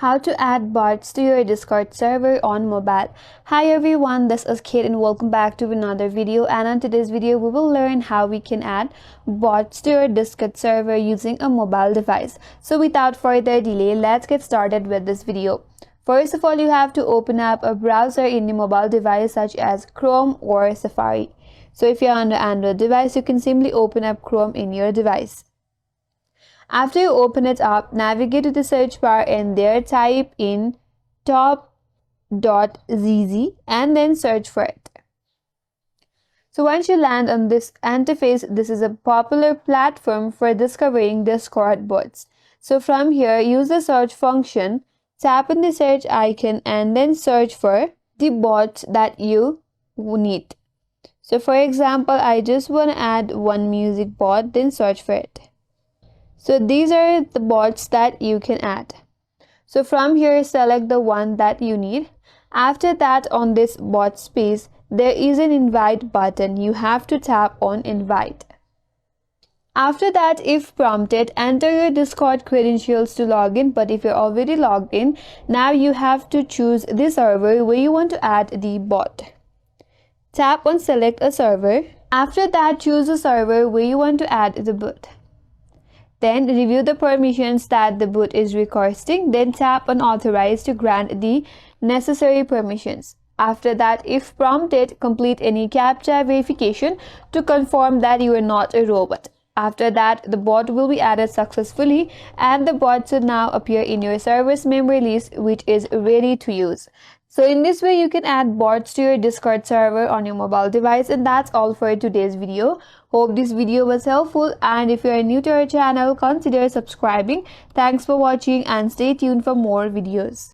How to add bots to your Discord server on mobile. Hi everyone, this is Kate and welcome back to another video, and on today's video we will learn how we can add bots to your Discord server using a mobile device. So without further delay, let's get started with this video. First of all, you have to open up a browser in your mobile device such as Chrome or Safari. So if you're on the Android device, you can simply open up Chrome in your device. After you open it up, navigate to the search bar and there type in top.zz and then search for it. So once you land on this interface, this is a popular platform for discovering Discord bots. So from here, use the search function, tap on the search icon and then search for the bot that you need. So for example, I just want to add one music bot, then search for it. So these are the bots that you can add. So from here, select the one that you need. After that, on this bot space, there is an invite button. You have to tap on invite. After that, if prompted, enter your Discord credentials to log in. But if you're already logged in, now you have to choose the server where you want to add the bot. Tap on select a server. After that, choose a server where you want to add the bot. Then review the permissions that the bot is requesting. Then tap on authorize to grant the necessary permissions. After that, if prompted, complete any CAPTCHA verification to confirm that you are not a robot. After that, the bot will be added successfully and the bot should now appear in your server's memory list, which is ready to use. So in this way, you can add bots to your Discord server on your mobile device, and that's all for today's video. Hope this video was helpful, and if you are new to our channel, consider subscribing. Thanks for watching and stay tuned for more videos.